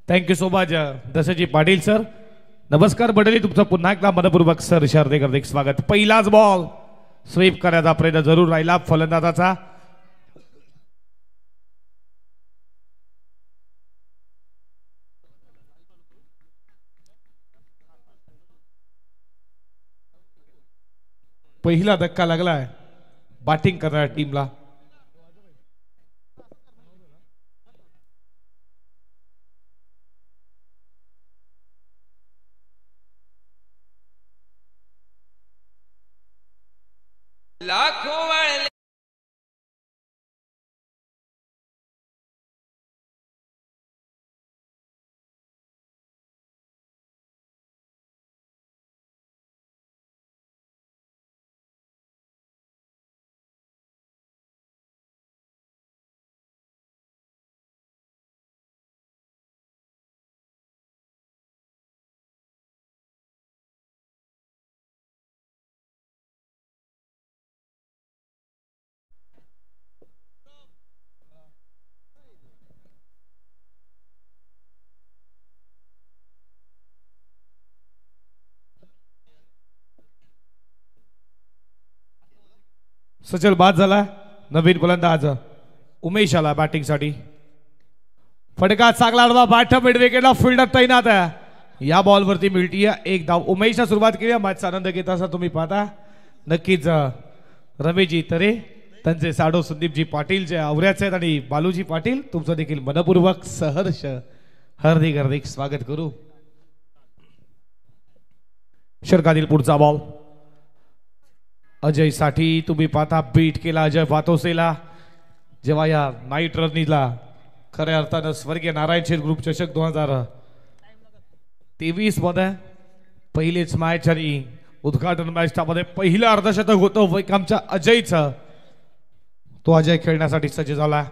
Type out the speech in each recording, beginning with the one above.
Thank you so much दशजी Patil sir. नमस्कार मंडळी, तुमचं पुन्हा एकदा मनपूर्वक सर हार्दिक स्वागत. पहिलाच बॉल स्वीप करण्याचा प्रयत्न जरूर राहिला फलंदाजाचा. पहिला धक्का लागलाय बॅटिंग करणाऱ्या टीमला. सचल बाद झाला. नवीन गोलंदाज उमेश आला बॅटिंग साठी. फटका चांगला बॅट मिड विकेटला फिल्डर तैनात आहे. या बॉल वरती मिळतीये एक धाव. उमेशने सुरुवात केली. मॅचचा आनंद घेत असा तुम्ही पाहता. नक्कीच रमेशजी तरे, त्यांचे साडो संदीपजी पाटील जे आवऱ्याचे आहेत आणि बालूजी पाटील, तुमचं देखील मनपूर्वक सहर्ष हार्दिक स्वागत करू. षटकातील पुढचा बॉल अजय साठी. तुम्ही पाहता बीट केला अजय भातोसेला. जेव्हा या नाईट रनीला खऱ्या अर्थानं स्वर्गीय नारायण शेठ ग्रुप चषक 2023 मध्ये पहिलेच मॅच आणि उद्घाटन मॅच मध्ये पहिलं अर्धशतक होतं वैकामच्या अजयचं. तो अजय खेळण्यासाठी सज्ज झाला.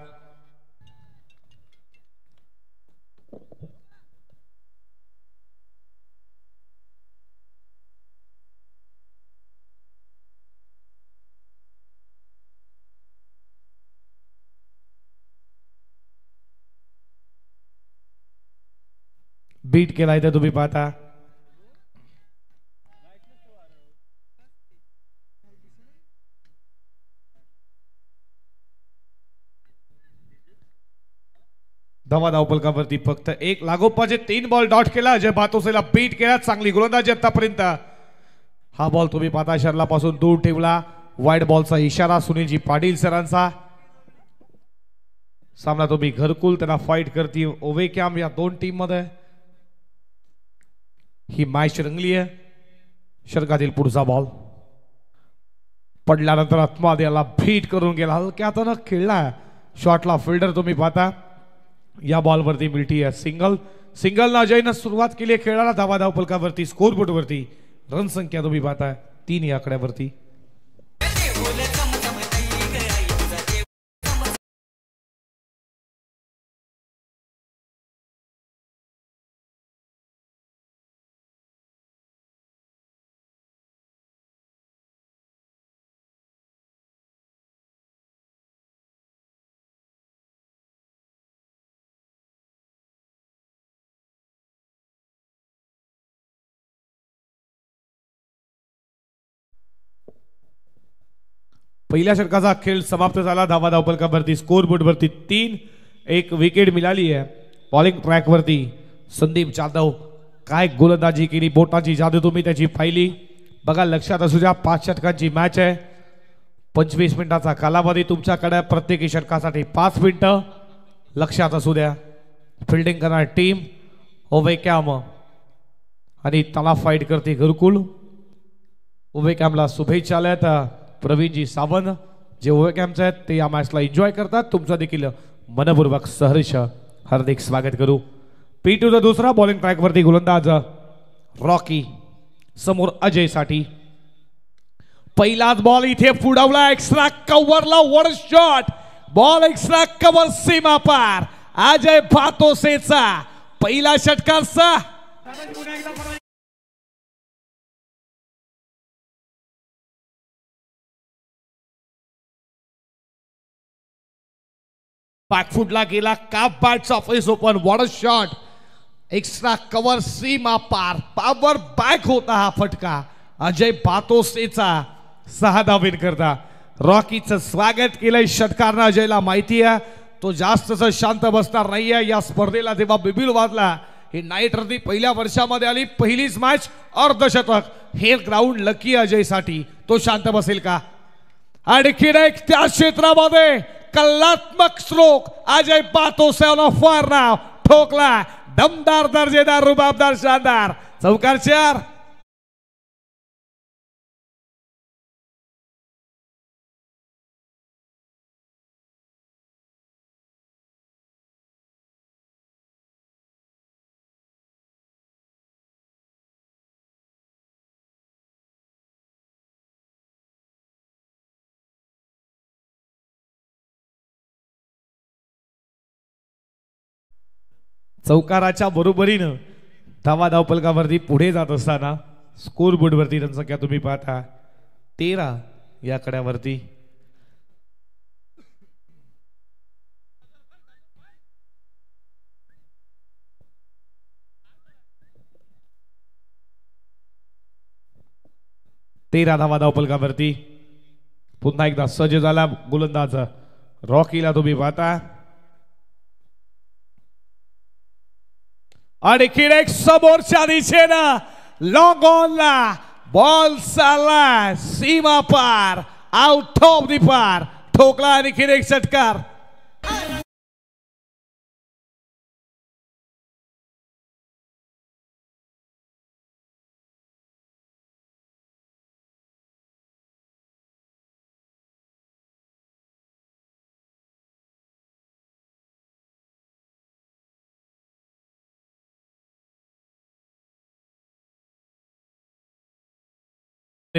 बीट केला इथे तुम्ही पाहता. धावा धावपलकावरती फक्त एक. लागोपाचे 3 बॉल डॉट केला. अजय भातोसेला बीट केला. चांगली गोलंदाजी आतापर्यंत. हा बॉल तुम्ही पाहता शर्ला पासून दूर ठेवला. वाईड बॉलचा इशारा सुनीलजी पाटील सरांचा. सामना तुम्ही घरकुल त्यांना फाईट करती ओवेकॅम या दोन टीम मध्ये ही मॅच रंगली आहे. षटकातील पुढचा बॉल पडल्यानंतर आत्माद याला भीट करून गेला. हलक्या हातानं खेळला शॉटला फिल्डर तुम्ही पाहता. या बॉल वरती मिळती आहे सिंगल. सिंगल अजयनं सुरुवात केली खेळाला. धावा धावपलकावरती स्कोरबोर्ड वरती रन संख्या तुम्ही पाहता 3 या आकड्यावरती. पहिल्या षटकाचा खेळ समाप्त झाला. धावा धावपलकावरती स्कोरबोर्ड वरती 3. एक विकेट मिळाली आहे. बॉलिंग ट्रॅक वरती संदीप जाधव. काय गोलंदाजी केली, बोटाची जादू तुम्ही त्याची पाहिली. बघा लक्षात असू द्या 5 षटकांची मॅच आहे. 25 मिनिटाचा कालावधी तुमच्याकडे. प्रत्येकी षटकासाठी 5 मिनिटं. लक्षात असू द्या. फिल्डिंग करणारी टीम ओवेकॅम आणि त्याला फाईट करते घरकुल. ओवेकॅमला शुभेच्छा आल्यात. प्रवीणजी सावंत जे ओवेकॅमचे आहेत ते या मॅचला एन्जॉय करतात. तुमचं देखील मनपूर्वक सहर्ष हार्दिक स्वागत करू. P2चा दुसरा बॉलिंग ट्रॅक वरती गोलंदाज रॉकी समोर अजय साठी. पहिलाच बॉल इथे फुडवला. एक्स्ट्रा कव्हरला वर शॉट. बॉल एक्स्ट्रा कव्हर सीमा पार. अजय भातोसेचा पहिला षटकाचा बॅकफुटला गेला. काप बॅट्स ऑफिस open. What a shot. Extra cover सीमा पार पॉवर बॅक होता हा फटका अजय बातोसेचा 6 धावेन करता रॉकीचं स्वागत केलंय षटकारनं अजयला माहिती आहे तो जास्तच शांत बसणार नाहीये या स्पर्धेला जेव्हा बिबिल वाजला ही नाईट रती पहिल्या वर्षामध्ये आली पहिलीच मॅच अर्धशतक हे ग्राउंड लकी अजयसाठी तो शांत बसेल का आणखीन एक त्या क्षेत्रामध्ये कलात्मक स्ट्रोक अजय बातोसेला फार नाव ठोकला दमदार दर्जेदार रुबाबदार शानदार चौकार 4 चौकाराच्या बरोबरीनं धावा धावपलकावरती पुढे जात असताना स्कोर बोर्ड वरती संख्या तुम्ही पाहता 13 या कड्यावरती धावा धावपलकावरती पुन्हा एकदा सज्ज झाला गोलंदाज रॉकीला तुम्ही पाहता आणखीन एक समोरच्या दिशेनं लॉंग ऑनला बॉल चालला सीमा पार आउट ऑफ दी पार ठोकला आणखीन एक षटकार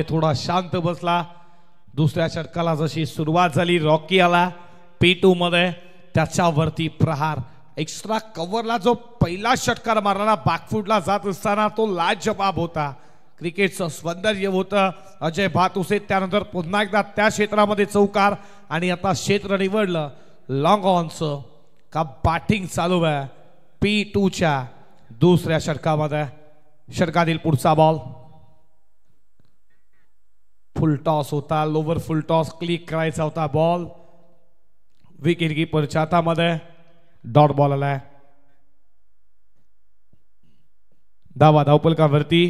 थोडा शांत बसला दुसऱ्या षटकाला जशी सुरुवात झाली रॉकी आला P2 मध्ये त्याच्यावरती प्रहार एक्स्ट्रा कव्हरला जो पहिला षटकार मारला बॅकफुटला जात असताना तो लाजवाब होता क्रिकेटचं सौंदर्य होतं अजय बातोसे त्यानंतर पुन्हा एकदा त्या क्षेत्रामध्ये चौकार आणि आता क्षेत्र निवडलं लॉंग ऑनचं का बॅटिंग चालू आहे P2 च्या दुसऱ्या षटकामध्ये षटकातील पुढचा बॉल फुल टॉस होता लोवर फुल टॉस क्लिक करायचा होता बॉल विकेट कीपरच्या हातामध्ये डॉट बॉल आलाय धावा धावपलकावरती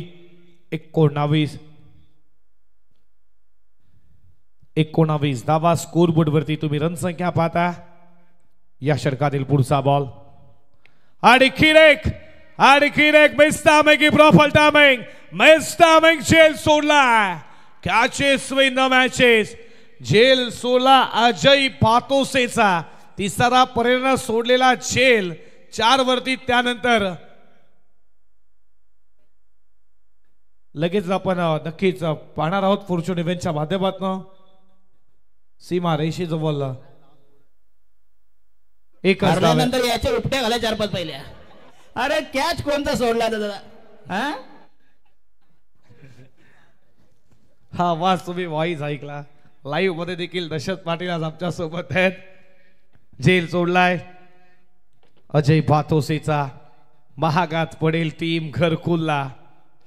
19 धावा स्कोर बोर्ड वरती तुम्ही रन संख्या पाहता या षटकातील पुढचा बॉल आणखीन एक मिस टायमिंग प्रॉपर टायमिंग झेल सोडला कॅचेस विन द मॅचेस झेल सोडला अजय बातोसेचा तिसरा पर्याय सोडलेला झेल 4 वरती त्यानंतर लगेच आपण नक्कीच पाहणार आहोत फॉर्च्यून इव्हेंटच्या माध्यमातून सीमा रेषे जवळ एकच नंतर याचे उपटे घाला 4-5 पहिल्या अरे कॅच कोणता सोडला दादा हा हा आवाज तुम्ही व्हॉइस ऐकला लाईव्ह मध्ये देखील दशरथ पाटील आज आमच्या सोबत आहेत झेल सोडलाय अजय बातोसेचा महागात पडेल टीम घरकुलला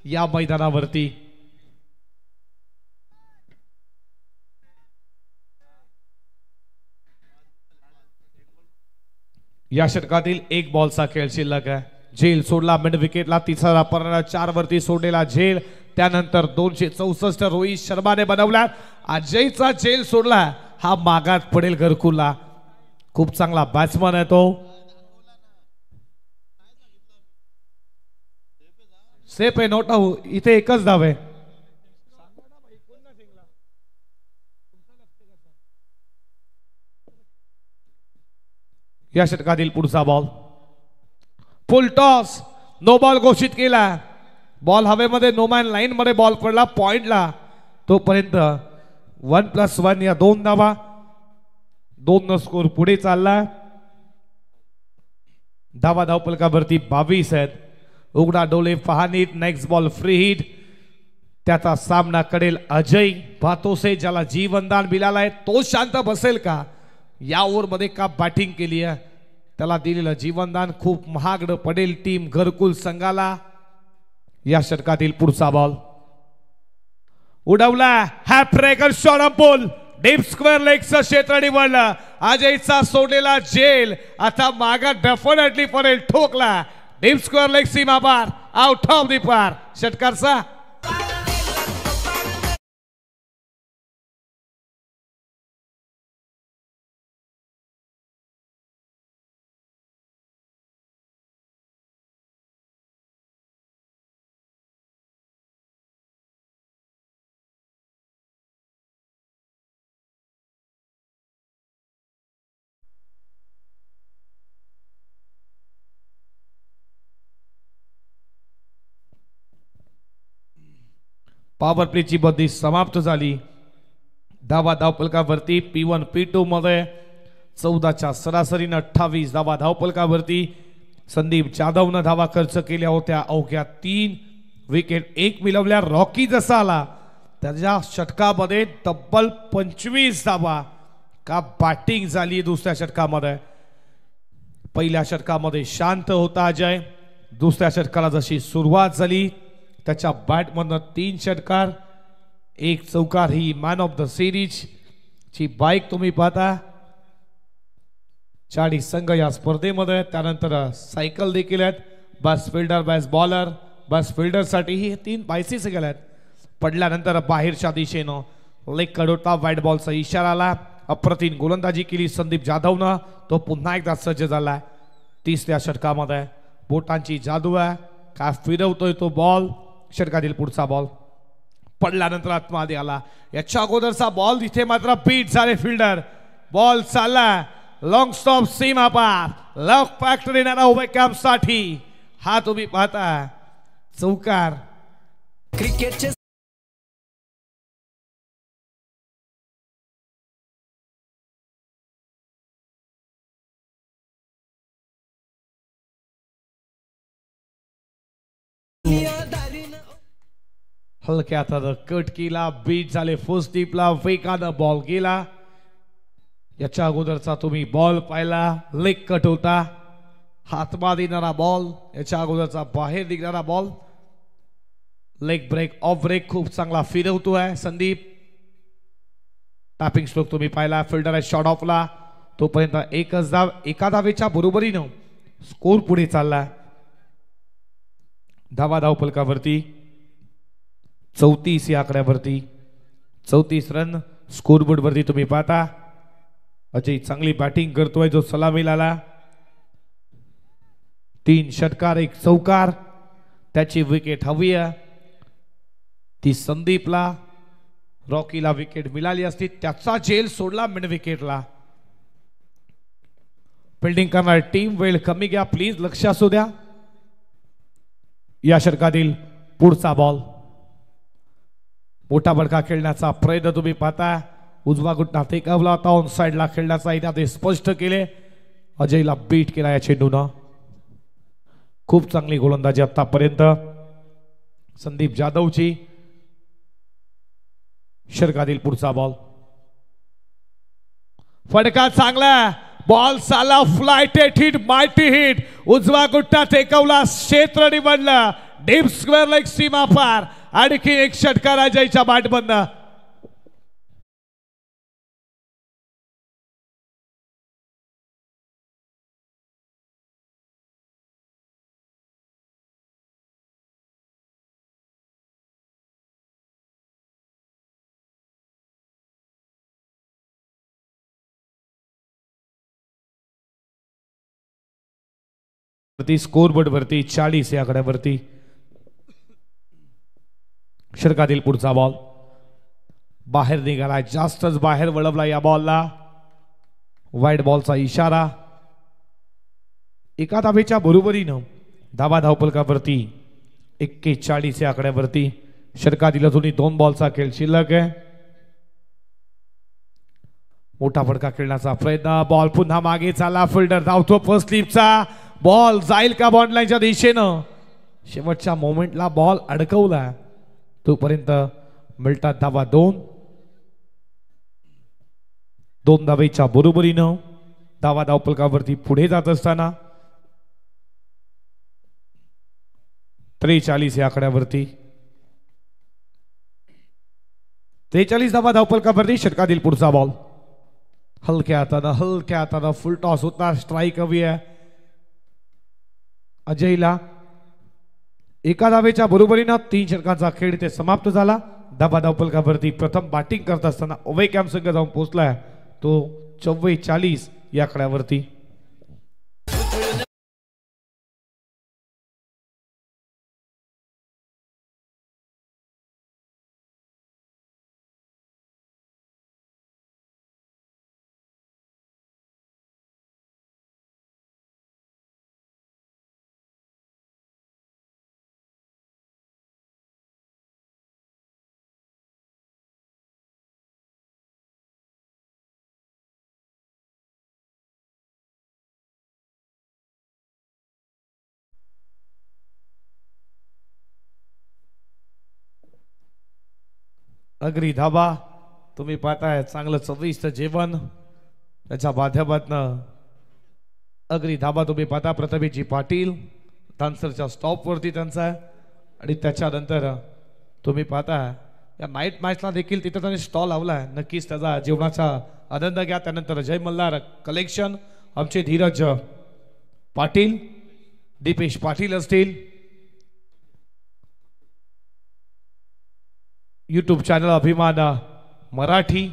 या मैदानावरती या षटकातील एक बॉलचा खेळ शिल्लक आहे झेल सोडला मिड विकेटला तिसरा पर्याय 4 वरती सोडलेला झेल त्यानंतर 264 रोहित शर्माने बनवला अजयचा झेल सोडला हा मागात पडेल घरकुलला खूप चांगला बॅट्समन आहे तो सेफ आहे नोट आऊ इथे एकच धाव आहे या षटकातील पुढचा ball full toss no ball घोषित केला बॉल हवेमध्ये नो मॅन लाईन मध्ये बॉल पडला पॉइंटला तोपर्यंत 1+1 या 2 धावा 2 स्कोर पुढे चालला धावा धावपलकावरती 22 आहेत उघडा डोले फहानीत नेक्स्ट बॉल फ्री हिट त्याचा सामना करेल अजय बातोसे ज्याला जीवनदान मिळाला आहे तो शांत बसेल का या ओव्हर मध्ये का बॅटिंग केली आहे त्याला दिलेलं जीवनदान खूप महागडं पडेल टीम घरकुल संघाला. या षटकातील पुढचा बॉल उडवला, हॅप ब्रेकर शॉट ऑन पोल, डीप स्क्वेअर लेगचं क्षेत्र निवडलं. अजयचा सोडलेला जेल आता मागा डेफिनेटली पडेल, ठोकला डीप स्क्वेअर लेग सीमा पार, आउट ऑफ दी पार. षटकारचा पॉवर प्लेची बंदी समाप्त झाली. धावा धावपलकावरती P1 P2 मध्ये 14च्या सरासरीने 28 धावा धावपलकावरती. संदीप जाधवनं धावा खर्च केल्या होत्या. अवघ्या 3 विकेट 1 मिळवल्या. रॉकी जसा आला त्याच्या षटकामध्ये तब्बल 25 धावा का बॅटिंग झाली. दुसऱ्या षटकामध्ये पहिल्या षटकामध्ये शांत होता अजय. दुसऱ्या षटकाला जशी सुरुवात झाली त्याच्या बॅटमधनं 3 षटकार 1 चौकार. He man of the series ची बाईक तुम्ही पाहता. 40 संघ या स्पर्धेमध्ये. त्यानंतर सायकल देखील आहेत. बस फिल्डर बस बॉलर. बस फिल्डर साठी ही 3 बायसीस गेल्यात. पडल्यानंतर बाहेरच्या दिशेनं लेग कडोटा वाईट बॉलचा इशारा आला. अप्रतिम गोलंदाजी केली संदीप जाधवनं. तो पुन्हा एकदा सज्ज झालाय. 30व्या षटकामध्ये बोटांची जादू आहे. काय फिरवतोय तो बॉल. षटकातील पुढचा बॉल पडल्यानंतर आतमध्ये आला. याच्या अगोदरचा बॉल इथे मात्र बीट झाले फिल्डर. बॉल चालला लॉंग स्टॉप सीमा पार. लॉक फॅक्टर येणारा उभे कॅम्प साठी हा तुम्ही पाहता चौकार. क्रिकेटचे हलक्या हातानं कट केला. बीट झाले फर्स्ट डीपला. वेगानं बॉल गेला. याच्या अगोदरचा तुम्ही बॉल पाहिला. लेग कट होता. हातमध्ये येणारा बॉल. याच्या अगोदरचा बाहेर निघणारा ball. Leg break off break खूप चांगला फिरवतोय संदीप. टॅपिंग स्ट्रोक तुम्ही पाहिला. फिल्डर आहे शॉट ऑफला. तोपर्यंत एकच धाव. एका धावेच्या बरोबरीनं स्कोर पुढे चालला. धावा धावपलकावरती 34 या आकड्यावरती 34 रन. स्कोरबोर्ड वरती तुम्ही पाहता अजय चांगली बॅटिंग करतोय. जो सलामीला आला. 3 षटकार 1 चौकार. त्याची विकेट हवी आहे. ती संदीपला. रॉकीला विकेट मिळाली असती. त्याचा जेल सोडला मिड विकेटला. फिल्डिंग करणारी टीम वेळ कमी घ्या प्लीज. लक्ष असू द्या. या षटकातील पुढचा बॉल मोठा बडका खेळण्याचा प्रयत्न तुम्ही पाहता. उजवा गुट्टा टेकवला होता. ऑन साइडला खेळण्याचा इथे स्पष्ट केले. अजयला बीट केला या चेंडूनं. खूप चांगली गोलंदाजी आतापर्यंत संदीप जाधवची. षटकातील पुढचा बॉल फटका चांगला. बॉल साला फ्लायटेड हिट मायटी हिट. उजवा गुट्टा टेकवला. क्षेत्र निवडलं. डीप स्क्वेअर लेग सीमा पार. आणखी 1 षटकार अजयच्या बॅटमधनं. स्कोरबोर्ड वरती 40 या आकड्यावरती. षटकातील पुढचा बॉल बाहेर निघाला. जास्तच बाहेर वळवला या बॉलला. वाईट बॉलचा इशारा. एका धावेच्या बरोबरीनं धावा धावपलकावरती 41 या आकड्यावरती. षटकातील अजूनही 2 बॉलचा खेळ शिल्लक आहे. मोठा फटका खेळण्याचा प्रयत्न. बॉल पुन्हा मागे चालला. फिल्डर धावतो फर्स्ट स्लिपचा. बॉल जाईल का बॉन्ड लाईनच्या दिशेनं. शेवटच्या मोमेंटला बॉल अडकवला. तोपर्यंत मिळतात धावा 2. 2 धावेच्या बरोबरीनं धावा धावपलकावरती पुढे जात असताना 43 या आकड्यावरती 43 धावा धावपलकावरती षटकातील पुढचा बॉल हलक्या हाताने फुल टॉस होता. स्ट्राईक हवी आहे अजयला. एका धावेच्या बरोबरीनं 3 षटकांचा खेळ इथे समाप्त झाला. धावा धावपलकावरती प्रथम बॅटिंग करत असताना अवय कॅम्प संघ जाऊन पोहोचलाय तो 44 या आकड्यावरती. अग्री धाबा तुम्ही पाहताय चांगलं चविष्ट जेवण त्याच्या माध्यमातनं अग्री धाबा तुम्ही पाहता. प्रथमेशजी पाटील तानसरच्या स्टॉप वरती त्यांचा आहे आणि त्याच्यानंतर तुम्ही पाहता या नाईट मॅचला देखील तिथे त्यांनी स्टॉल लावलाय. नक्कीच त्याचा जेवणाचा आनंद घ्या. त्यानंतर जय मल्हार कलेक्शन आमचे धीरज पाटील दीपेश पाटील असतील. यूट्यूब चॅनल अभिमान मराठी.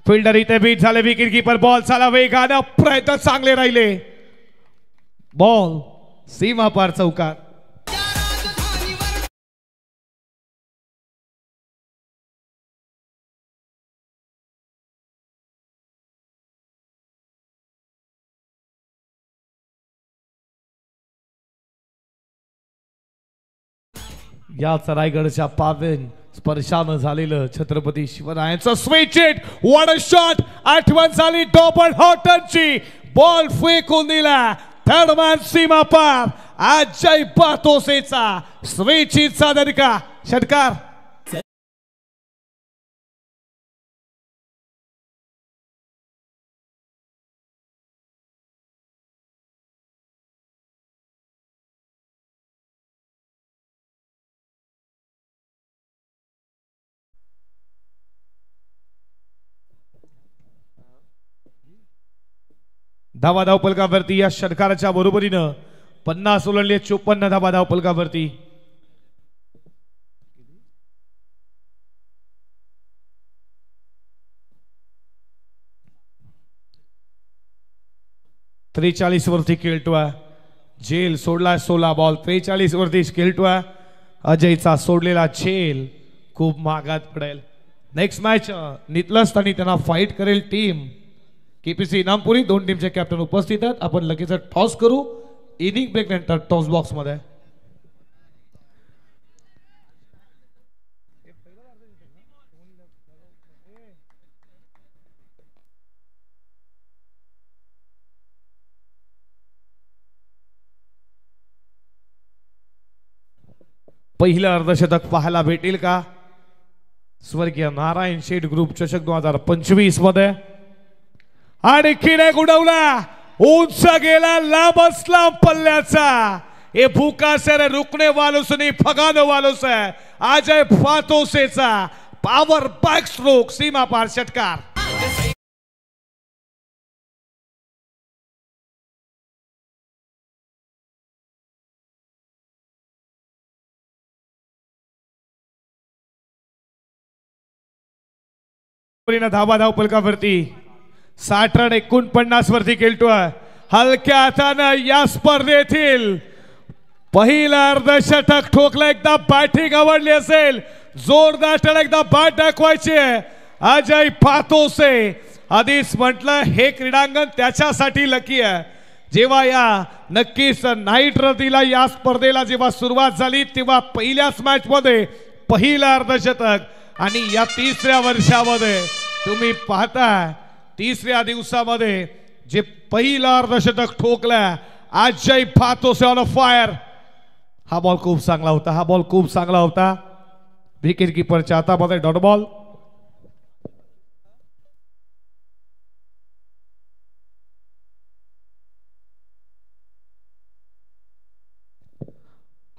फिल्डर इथे बीट झाले. विकेट कीपर बॉल चाला वेगानं प्रयत्न चांगले राहिले. बॉल सीमा पार चौकार. याच रायगडच्या पावन स्पर्शानं झालेलं छत्रपती शिवरायांचं sweet hit. What a shot. आठवण झाली डबल हॉटनची. बॉल फेकून दिला. थर्ड मॅन सीमा पार. अजय पातोसेचा स्वीट हिटचा दणका. षटकार. धावा धावपलकावरती या षटकाराच्या बरोबरीनं 50 ओलांडले. 54 धावा धावपलकावरती. त्रेचाळीस वरती खेळतोय. झेल सोडला. 16 बॉल 43 वरती खेळतोय. अजयचा सोडलेला झेल खूप महागात पडेल. नेक्स्ट मॅच नितलस आणि त्यांना फाईट करेल टीम केपीसी इनामपुरी. 2 टीमचे कॅप्टन उपस्थित आहेत. आपण लगेच टॉस करू. इनिंग ब्रेक नंतर टॉस बॉक्स मध्ये. पहिलं अर्धशतक पाहायला भेटेल का? स्वर्गीय नारायण शेठ ग्रुप चषक 2025 मध्ये. आणखीन एक उडवला. उंच गेला. लांबच लांब पल्ल्याचा. ये भूखा से रुकने वालों से नहीं भगाने वालों से. अजय फातोसेचा पावर बैक स्ट्रोक सीमा पार षटकार. धावा धावपलकावरती 60 रन 49 वरती खेळतोय. हलक्या हातानं या स्पर्धेतील पहिला अर्धशतक ठोकला. एकदा बॅटिंग आवडली असेल जोरदार एकदा बॅट दाखवायची आहे. अजय फातोसे आधीच म्हटलं हे क्रीडांगण त्याच्यासाठी लकी आहे. जेव्हा या नक्कीच नाईट रतीला या स्पर्धेला जेव्हा सुरुवात झाली तेव्हा पहिल्याच मॅच मध्ये पहिला अर्धशतक आणि या 3ऱ्या वर्षामध्ये तुम्ही पाहताय 3ऱ्या दिवसामध्ये जे पहिला अर्धशतक ठोकलं अजय फातोसे ऑन फायर. हा बॉल खूप चांगला होता. हा बॉल खूप चांगला होता. विकेट कीपरच्या हातामध्ये डॉट बॉल.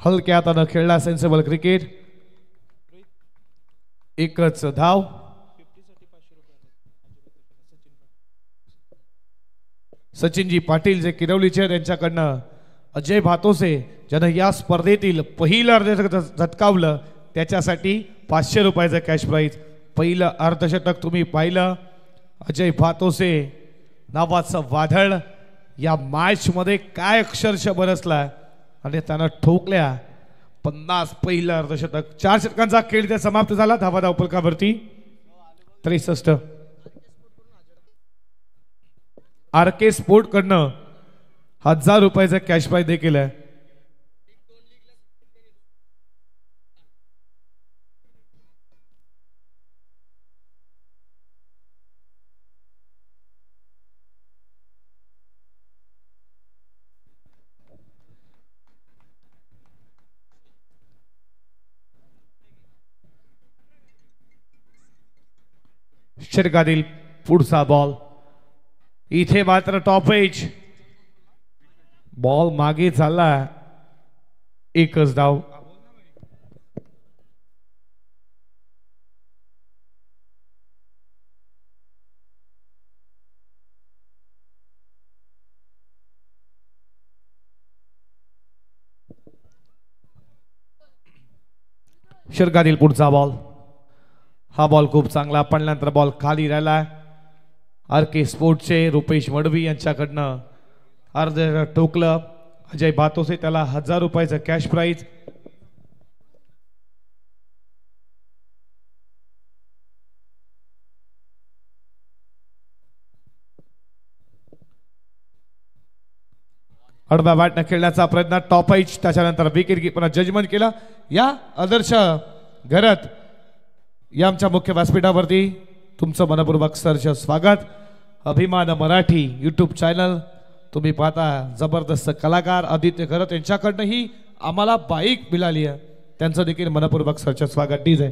हलक्या हातानं खेळला सेन्सेबल क्रिकेट. एकच धाव. सचिनजी पाटील जे किरवलीचे त्यांच्याकडनं अजय भातोसे ज्यानं या स्पर्धेतील पहिलं अर्धशतक झटकावलं त्याच्यासाठी 500 रुपयाचं कॅश प्राइज. पहिलं अर्धशतक तुम्ही पाहिलं. अजय भातोसे नावाचं वादळ या मॅच मध्ये काय अक्षरशः बरसला आणि त्यानं ठोकल्या 50. पहिलं अर्धशतक. 4 षटकांचा खेळ इथे समाप्त झाला. धावा धावफलकावरती 63. आरके स्पोर्ट कडनं 1000 रुपयाचं कॅश प्राइज देखील आहे. षटकातील पुढचा बॉल. इथे मात्र टॉप एज. बॉल मागे चालला. एकच धाव. षटकातील पुढचा बॉल. हा बॉल खूप चांगला पडल्यानंतर बॉल खाली राहिला. आरके स्पोर्टचे रुपेश मडवी यांच्याकडनं अर्ध टोकलं. अजय भातोसे त्याला 1000 रुपयाचं कॅश प्राइज. आडव्या बॅटनं खेळण्याचा प्रयत्न. Top edge. त्याच्यानंतर विकेट कीपरनं जजमेंट केलं. या आदर्श घरात या आमच्या मुख्य व्यासपीठावरती तुमचं मनपूर्वक सहर्ष स्वागत. अभिमान मराठी यूट्यूब चॅनल तुम्ही पाहता. जबरदस्त कलाकार आदित्य घरत यांच्याकडनंही आम्हाला बाईक मिळाली आहे. त्यांचं देखील मनपूर्वक सहर्ष स्वागत. डीजे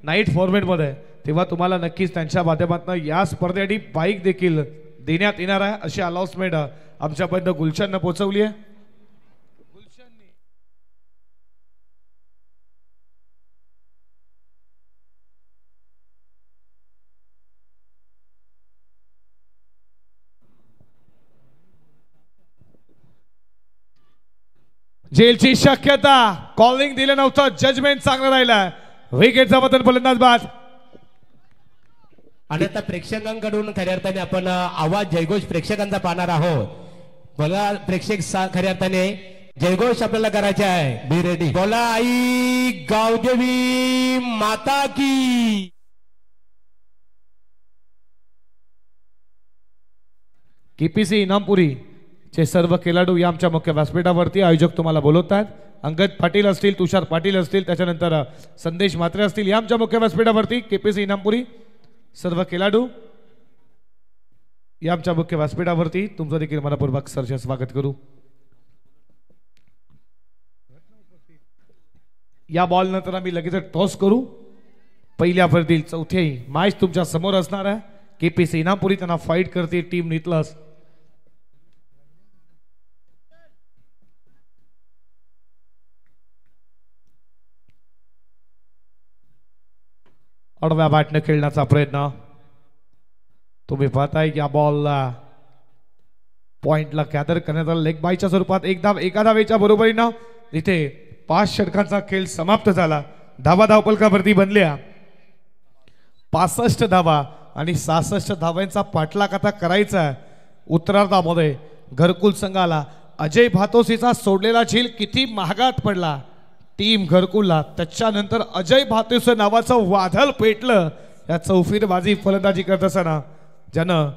नाईट फॉर्मेट मध्ये तेव्हा तुम्हाला नक्कीच त्यांच्या माध्यमातून या स्पर्धेसाठी बाईक देखील देण्यात येणार आहे अशी अनाउन्समेंट आमच्यापर्यंत गुलशननं पोहोचवली आहे. जेलची शक्यता. कॉलिंग दिलं नव्हतं. जजमेंट चांगलं राहिलं. विकेटचा पतन फलंदाज बाद. आणि आता प्रेक्षकांकडून खऱ्या अर्थाने आपण आवाज जयघोष प्रेक्षकांचा पाहणार आहोत. बोला प्रेक्षक खऱ्या अर्थाने जयघोष आपल्याला करायचे आहे. Be ready. बोला आई गावदेवी माता की. केपीसी इनामपुरी चे सर्व खेळाडू या आमच्या मुख्य व्यासपीठावरती आयोजक तुम्हाला बोलवतात. अंगद पाटील असतील, तुषार पाटील असतील, त्याच्यानंतर संदेश म्हात्रे असतील या आमच्या मुख्य व्यासपीठावरती. केपीसी इनामपुरी सर्व खेळाडू या आमच्या मुख्य व्यासपीठावरती तुमचं देखील मनपूर्वक सहर्ष स्वागत करू. या बॉल नंतर आम्ही लगेच टॉस करू. पहिल्या फरतील चौथी मॅच तुमच्या समोर असणार आहे. केपीसी इनामपुरी त्यांना फाईट करते टीम नितलस. आडव्या बॅटने खेळण्याचा प्रयत्न तुम्ही पाहताय. या बॉलला पॉइंटला गॅदर करण्यात आला लेग बायच्या स्वरूपात. एक धाव एका धावेच्या बरोबरीनं इथे 5 षटकांचा खेळ समाप्त झाला. धावा धावफलकावरती बनल्या 65 धावा. आणि 66 धावांचा पाठलाग आता करायचा आहे उत्तरार्धामध्ये घरकुल संघाला। अजय भातोसीचा सोडलेला झील किती महागात पडला टीम घरकुलला, त्याच्यानंतर अजय भातोसी नावाचं वादळ पेटलं या चौफेरबाजी फलंदाजी करत असताना, ज्यानं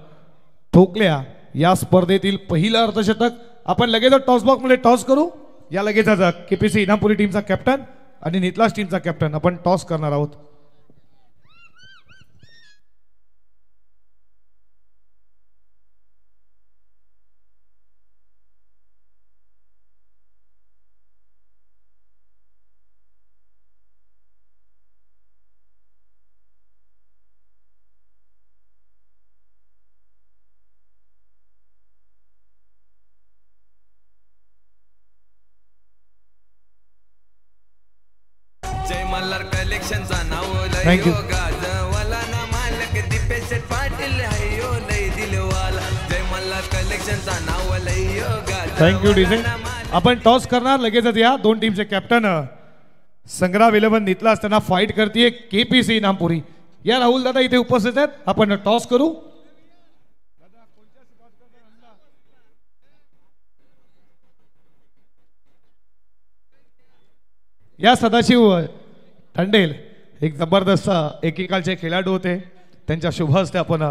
ठोकल्या या स्पर्धेतील पहिलं अर्धशतक। आपण लगेच टॉस बॉक्स मध्ये टॉस करू या लगेचच केपीसी इनामपुरी टीमचा कॅप्टन आणि नितलास टीमचा कॅप्टन आपण टॉस करणार आहोत। थँक्यू। Thank you DJ. आपण टॉस करणार लगेचच या दोन टीमचे कॅप्टन संग्राम 11 नितला असताना फाईट करते केपीसी इनामपुरी। या राहुल दादा इथे उपस्थित आहेत, आपण टॉस करू। या सदाशिव टंडेल एक जबरदस्त एकेकालचे खेळाडू होते, त्यांच्या शुभ हस्ते आपण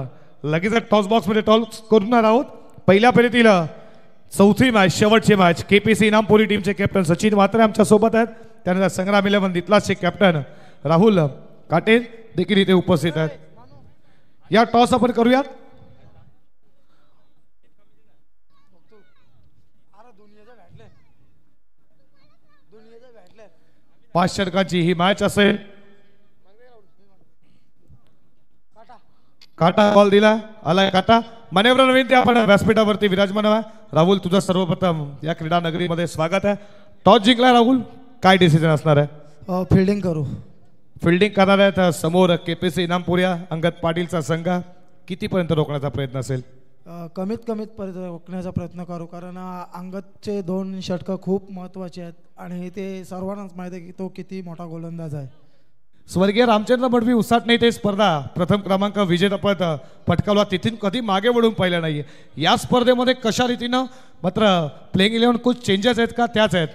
लगेच टॉस बॉक्स मध्ये टॉस करणार आहोत। पहिल्या फेरीतील चौथी मॅच शेवटची मॅच केपीसी इनामपुरी टीमचे कॅप्टन सचिन म्हात्रे आमच्या सोबत आहेत, त्यानंतर संग्राम 11 नितलासचे कॅप्टन राहुल काटे देखील इथे उपस्थित आहेत। या टॉस आपण करूयात। 5 षटकांची ही मॅच असेल। काटा बॉल दिला, आलाय काटा, मान्यवर नवीन ते आपण व्यासपीठावरती विराजमान आहे। राहुल तुझं सर्वप्रथम या क्रीडा नगरीमध्ये स्वागत आहे। टॉस जिंकला राहुल, काय डिसिजन असणार आहे? फिल्डिंग करू। फिल्डिंग करणार आहेत समोर केपीसी इनामपुऱ्या अंगद पाटीलचा संघ, कितीपर्यंत रोखण्याचा प्रयत्न असेल? कमीत रोखण्याचा प्रयत्न करू, कारण अंगदचे 2 षटकं खूप महत्त्वाचे आहेत आणि ते सर्वांनाच माहिती आहे की तो किती मोठा गोलंदाज आहे। स्वर्गीय रामचंद्र मडवी उसाटणे ते स्पर्धा प्रथम क्रमांक विजेतेपद पटकावला, तिथून कधी मागे वळून पाहिलं नाहीये। या स्पर्धेमध्ये कशा रीतीनं मात्र प्लेइंग 11 कुछ चेंजेस आहेत का त्याच आहेत?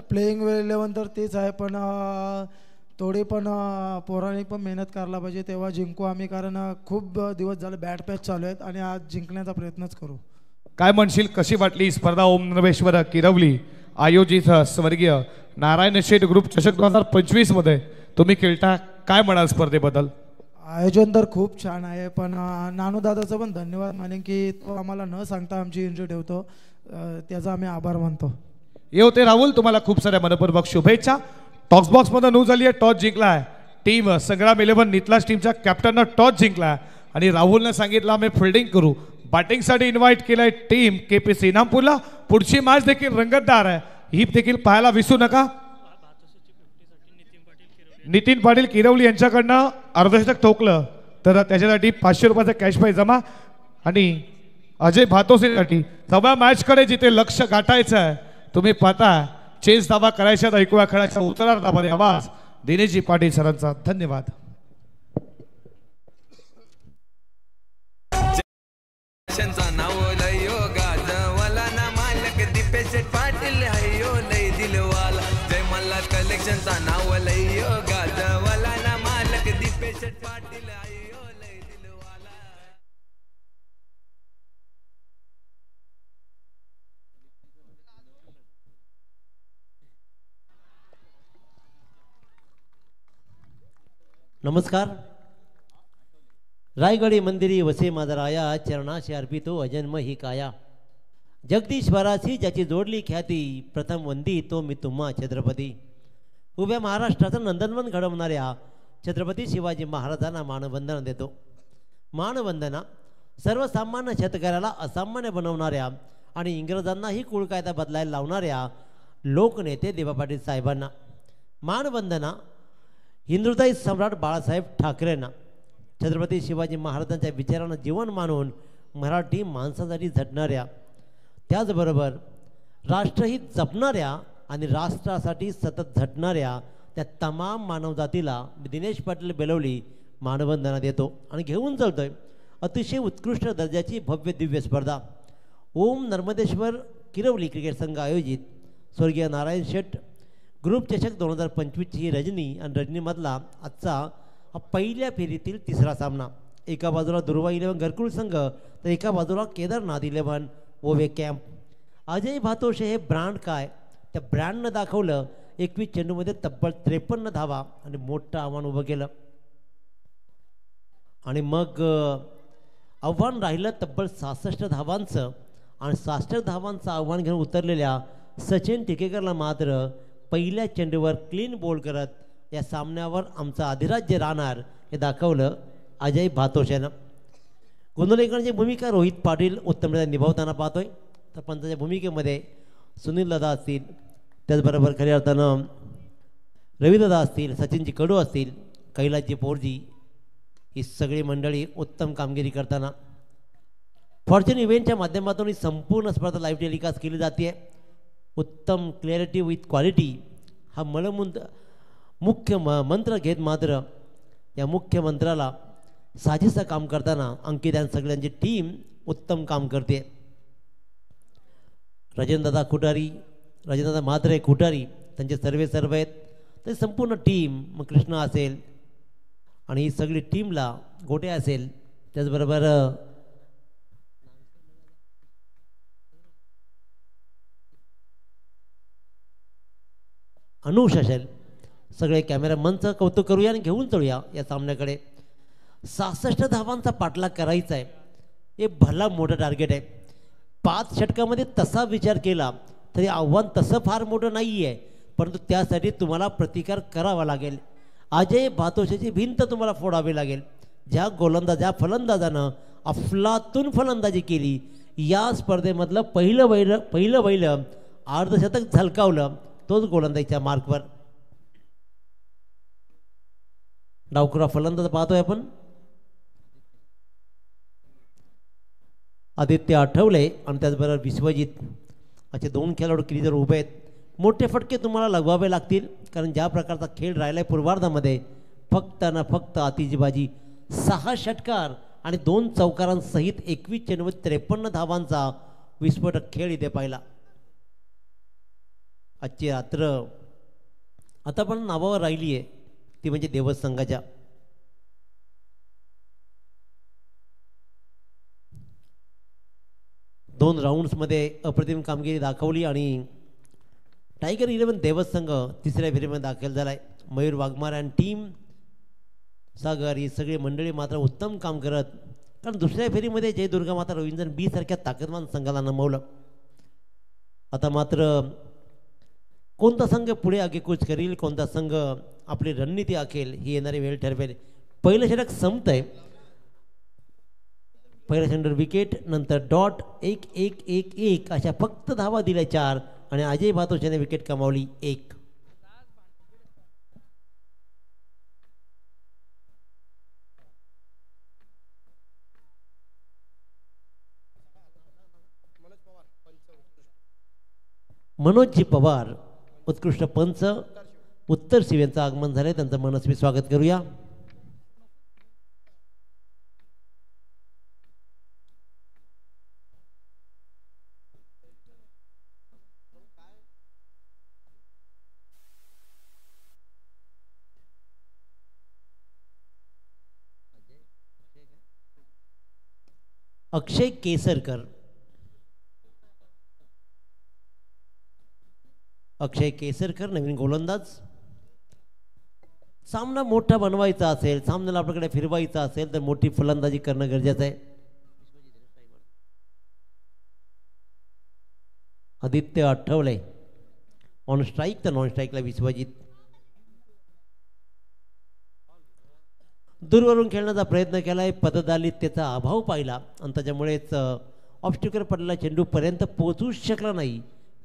प्लेइंग 11 तर तेच आहे, पण थोडी पण पोरांनी पण मेहनत करायला पाहिजे, तेव्हा जिंकू आम्ही, कारण खूप दिवस झाले बॅट पॅच चालू आहेत आणि आज जिंकण्याचा प्रयत्नच करू। काय म्हणशील, कशी वाटली स्पर्धा? ओम नरवेश्वर किरवली आयोजित स्वर्गीय नारायण शेठ ग्रुप चषक 2025 मध्ये तुम्ही खेळता, काय म्हणाल स्पर्धेबद्दल? आयोजन तर खूप छान आहे, पण नानू दादाचं पण धन्यवाद मानेन की तो आम्हाला न सांगता आमची एंट्री ठेवतो, त्याचा आम्ही आभार मानतो। हे होते राहुल, तुम्हाला खूप साऱ्या मनपूर्वक शुभेच्छा। टॉस बॉक्स मध्ये नू झाली आहे, टॉस जिंकलाय टीम संग्राम 11 नितलास टीमच्या कॅप्टननं टॉस जिंकलाय आणि राहुलने सांगितलं आम्ही फिल्डिंग करू। बॅटिंगसाठी इन्व्हाइट केलंय टीम केपीसी इनामपूरला। पुढची मॅच देखील रंगतदार आहे, ही देखील पाहायला विसरू नका। नितीन पाटील किरवली यांच्याकडनं अर्धशतक ठोकलं तर त्याच्यासाठी 500 रुपयाचा कॅश प्राइज जमा, आणि अजय भातोसेसाठी 9व्या मॅचकडे जिथे लक्ष गाठायचं आहे तुम्ही पाहता चेस धावा करायच्यात। ऐकूया खेळाच्या उत्तरार्धामध्ये आवाज दिनेशजी पाटील सरांचा। धन्यवाद। नमस्कार। रायगडी मंदिरी वसे मादराया, चरणाशी अर्पितो अजन्म ही काया। जगदीश्वराशी ज्याची जोडली ख्याती, प्रथम वंदी तो मी तुम्हा छत्रपती। उभ्या महाराष्ट्राचं नंदनवन घडवणाऱ्या छत्रपती शिवाजी महाराजांना मानवंदना देतो। मानवंदना सर्वसामान्य शेतकऱ्याला असामान्य बनवणाऱ्या आणि इंग्रजांनाही कुळ कायदा बदलायला लावणाऱ्या लोकनेते देवा पाटील साहेबांना। मानवंदना हिंदुत्वही सम्राट बाळासाहेब ठाकरेंना। छत्रपती शिवाजी महाराजांच्या विचारांना जीवन मानून मराठी माणसासाठी झटणाऱ्या, त्याचबरोबर राष्ट्रहित जपणाऱ्या आणि राष्ट्रासाठी सतत झटणाऱ्या त्या तमाम मानवजातीला दिनेश पाटील बेलवली मानवंदना देतो आणि घेऊन चालतोय अतिशय उत्कृष्ट दर्जाची भव्य दिव्य स्पर्धा ओम नर्मदेश्वर किरवली क्रिकेट संघ आयोजित स्वर्गीय नारायण शेठ ग्रुप चषक 2025ची ही रजनी आणि रजनीमधला आजचा हा पहिल्या फेरीतील तिसरा सामना. एका बाजूला दुर्वा 11 घरकुल संघ तर एका बाजूला केदारनाथ 11 ओवे कॅम्प. अजय भातोषे हे ब्रँड काय त्या ब्रँडनं दाखवलं. 21 चेंडूमध्ये तब्बल 53 धावा आणि मोठं आव्हान उभं केलं आणि मग आव्हान राहिलं तब्बल 66 धावांचं आणि 66 धावांचं आव्हान घेऊन उतरलेल्या सचिन टिकेकरला मात्र पहिल्या चेंडूवर क्लीन बोल्ड करत या सामन्यावर आमचं अधिराज्य राहणार हे दाखवलं अजय भातोषेनं. गोंधळेकरांची भूमिका रोहित पाटील उत्तमरित्या निभावताना पाहतोय तर पंचाच्या भूमिकेमध्ये सुनील दादा असतील त्याचबरोबर खऱ्या अर्थानं रविदादा असतील सचिनजी कडू असतील कैलासजी पोरजी ही सगळी मंडळी उत्तम कामगिरी करताना फॉर्च्यून इव्हेंटच्या माध्यमातून ही संपूर्ण स्पर्धा लाईव्ह टेलिकास्ट केली जाते. उत्तम क्लॅरिटी विथ क्वालिटी हा मुख्य मंत्र घेत मात्र या मुख्य मंत्राला साजेसं काम करताना अंकित आणि सगळ्यांची टीम उत्तम काम करते. राजेंद्रदादा खुटारी राजेंद्रदादा म्हात्रे खुटारी त्यांचे सर्व आहेत तर संपूर्ण टीम मग कृष्णा असेल आणि ही सगळी टीमला गोटे असेल त्याचबरोबर अनुष असेल सगळे कॅमेरामनचं कौतुक करूया आणि घेऊन चलूया या सामन्याकडे. 66 धावांचा पाठलाग करायचा आहे हे भला मोठं टार्गेट आहे. 5 षटकामध्ये तसा विचार केला तरी आव्हान तसं फार मोठं नाही आहे परंतु त्यासाठी तुम्हाला प्रतिकार करावा लागेल. अजय भातोषेची भिंत तुम्हाला फोडावी लागेल. ज्या फलंदाजानं अफलातून फलंदाजी केली या स्पर्धेमधलं पहिलं अर्धशतक झलकावलं तोच गोलंदाजीच्या मार्कवर. डावखुरा फलंदाज पाहतोय आपण आदित्य आठवले आणि त्याचबरोबर विश्वजित असे 2 खेळाडू क्रीजवर उभे आहेत. मोठे फटके तुम्हाला लगवावे लागतील कारण ज्या प्रकारचा खेळ राहिला आहे पूर्वार्धामध्ये फक्त आतिषबाजी 6 षटकार आणि 2 चौकारांसहित 21 चेंडूमध्ये 53 धावांचा विस्फोटक खेळ इथे पाहिला. आजची रात्र आता पण नावावर राहिली आहे ती म्हणजे देवस संघाच्या. दोन राऊंड्समध्ये अप्रतिम कामगिरी दाखवली आणि टायगर 11 देवस संघ तिसऱ्या फेरीमध्ये दाखल झालाय. मयूर वाघमार आणि टीम सागर ही सगळी मंडळी मात्र उत्तम काम करत कारण दुसऱ्या फेरीमध्ये जय दुर्गा माता रवींद्रन बी सारख्या ताकदवान संघाला नमवलं. आता मात्र कोणता संघ पुढे आगेकूच करील कोणता संघ आपली रणनीती आखेल ही येणारी वेळ ठरवेल. पहिलं षटक संपतंय. पहिल्या षटकावर विकेट नंतर डॉट 1-1-1-1 अशा फक्त धावा दिल्या 4 आणि अजय भातोषेने विकेट कमावली 1. मनोजजी पवार उत्कृष्ट पंच उत्तर शिवेंचं आगमन झालंय त्यांचं मनस्वी स्वागत करूया. अक्षय केसरकर नवीन गोलंदाज. सामना मोठा बनवायचा असेल सामन्याला आपल्याकडे फिरवायचा असेल तर मोठी फलंदाजी करणं गरजेचं आहे. आदित्य आठवले ऑन स्ट्राईक तर नॉन स्ट्राईकला विश्वजित. दूरवरून खेळण्याचा प्रयत्न केलाय पददालित्याचा अभाव पाहिला आणि त्याच्यामुळेच ऑब्स्टिकल पडलेला चेंडू पर्यंत पोहोचूच शकला नाही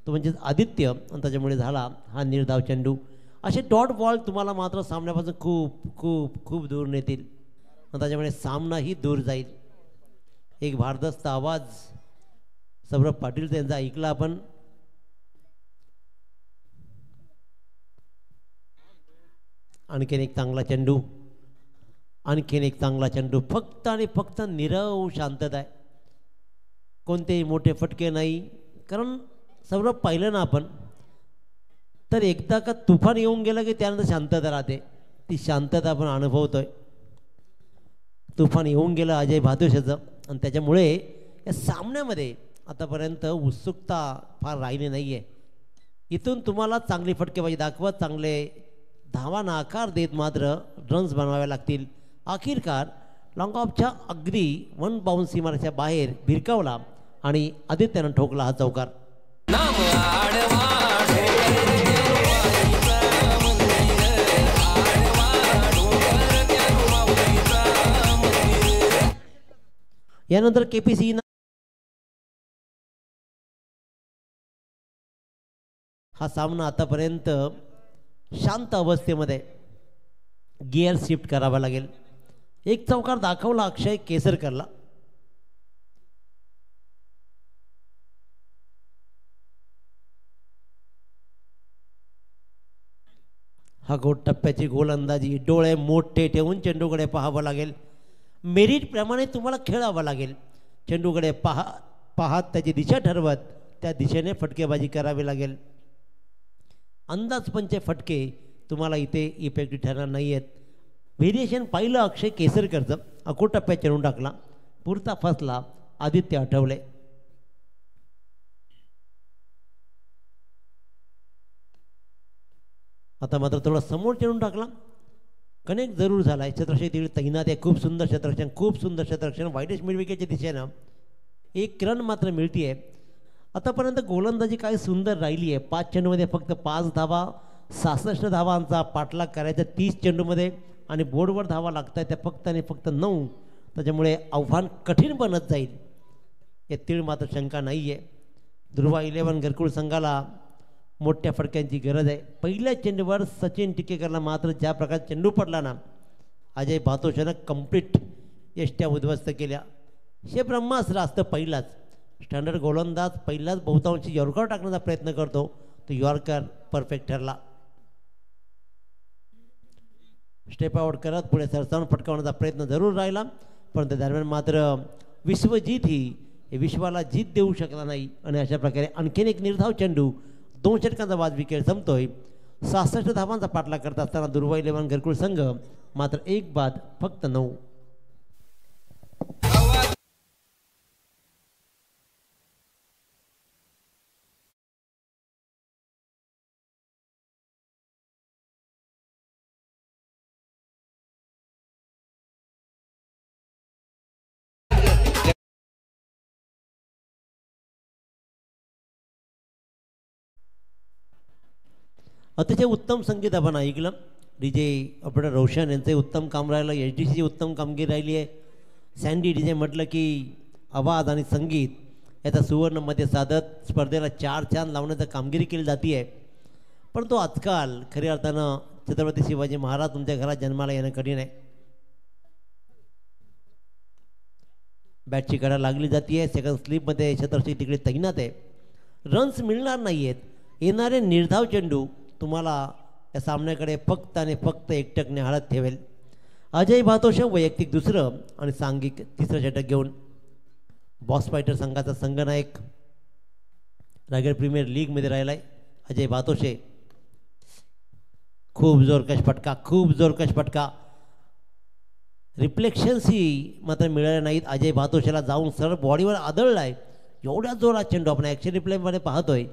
तो म्हणजे आदित्य आणि त्याच्यामुळे झाला हा निर्धाव चेंडू. असे डॉट बॉल तुम्हाला मात्र सामन्यापासून खूप खूप खूप दूर नेतील आणि त्याच्यामुळे सामनाही दूर जाईल. एक भारदस्त आवाज सौरभ पाटील यांचा ऐकला आपण. आणखीन एक चांगला चेंडू आणखीन एक चांगला चेंडू, फक्त आणि फक्त नीरव शांतता आहे, कोणतेही मोठे फटके नाही. कारण सौरभ पाहिलं ना आपण तर एकदा का तुफान येऊन गेलं की त्यानंतर शांतता राहते, ती शांतता आपण अनुभवतोय. तुफान येऊन गेलं अजय भातुशाचं आणि त्याच्यामुळे या सामन्यामध्ये आतापर्यंत उत्सुकता फार राहिली नाही आहे. इथून तुम्हाला चांगली फटकेबाजी दाखवत चांगले धावांना आकार देत मात्र रन्स बनवावे लागतील. अखेरकार लॉंग ऑफच्या अगदी 1 बाउन्स सीमारेषेच्या बाहेर भिरकावला आणि आदित्यनं ठोकला हा चौकार. यानंतर केपीसी हा सामना आतापर्यंत शांत अवस्थेमध्ये गिअर शिफ्ट करावा लागेल. एक चौकार दाखवला अक्षय केसरकरला. हा टप्प्याची गोलंदाजी, डोळे मोठे ठेवून चेंडूकडे पाहावं लागेल. मेरिट प्रमाणे तुम्हाला खेळावं लागेल. चेंडूकडे पाहत त्याची दिशा ठरवत त्या दिशेने फटकेबाजी करावी लागेल. अंदाजपंचे फटके तुम्हाला इथे इफेक्टिव्ह ठरणार नाही आहेत. व्हेरिएशन पाहिलं अक्षय केसरकरचं, अकोट टप्प्यात चेंडू टाकला, पुरता फसला आदित्य आठवले. आता मात्र थोडा समोर चेंडू टाकला, कनेक्ट जरूर झाला आहे. क्षेत्ररक्षक तैनात आहे, खूप सुंदर क्षेत्ररक्षण, खूप सुंदर क्षेत्ररक्षण. वाईटेस्ट मिड विकेटच्या दिशेनं एक रन मात्र मिळते. आतापर्यंत गोलंदाजी काय सुंदर राहिली आहे. 5 चेंडूमध्ये फक्त 5 धावा, 66 धावांचा पाठलाग करायचा 30 चेंडूमध्ये आणि बोर्डवर धावा लागत आहे त्या फक्त आणि फक्त 9. त्याच्यामुळे आव्हान कठीण बनत जाईल यातील मात्र शंका नाही आहे. ध्रुवा 11 घरकुल संघाला मोठ्या फटक्यांची गरज आहे. पहिल्या चेंडूवर सचिन टिकेकरला मात्र ज्या प्रकारे चेंडू पडला ना, अजय भातोशानं कंप्लीट यष्ट्या उद्ध्वस्त केल्या. हे ब्रह्मास्त्र असतं पहिलाच. स्टँडर्ड गोलंदाज पहिलाच बहुतांशी यॉर्कर टाकण्याचा प्रयत्न करतो, तो यॉर्कर परफेक्ट ठरला. स्टेप आउट करत पुढे सरसावून फटकावण्याचा प्रयत्न जरूर राहिला, परंतु दरम्यान मात्र विश्वजीत ही विश्वाला जीत देऊ शकला नाही आणि अशा प्रकारे आणखीन एक निर्धाव चेंडू 2 षटकांचा वाद विकेट संपतोय. 66 धावांचा पाठलाग करत असताना दुर्वा 11 घरकुल संघ मात्र 1 बाद फक्त 9. अतिशय उत्तम संगीत आपण ऐकलं. DJ ऑपरेटर रोशन यांचे उत्तम काम राहिलं, HDCची उत्तम कामगिरी राहिली आहे. सँडी DJ म्हटलं की आवाज आणि संगीत याचा सुवर्णमध्ये साधत स्पर्धेला 4 चांद लावण्याची कामगिरी केली जाते आहे. परंतु आजकाल खऱ्या अर्थानं छत्रपती शिवाजी महाराज तुमच्या घरात जन्माला येणं कठीण आहे. बॅटची कडा लागली जाते आहे. सेकंड स्लिपमध्ये छत्रपती तिकडे तैनात आहे. रन्स मिळणार नाही आहेत. येणारे निर्धाव चेंडू तुम्हाला या सामन्याकडे फक्त आणि फक्त एकटकने हाळत ठेवेल. अजय भातोश वैयक्तिक 2रं आणि सांघिक 3रं षटक घेऊन बॉस फायटर संघाचा संघनायक रायगड प्रीमियर लीगमध्ये राहिला आहे अजय भातोशे. खूप जोरकश फटका, खूप जोरकश फटका. रिफ्लेक्शन्सही मात्र मिळाले नाहीत. अजय भातोशेला जाऊन सरळ बॉडीवर आदळला आहे. एवढ्या जोरात चेंडू आपण ॲक्शन रिप्लेमध्ये पाहतोय.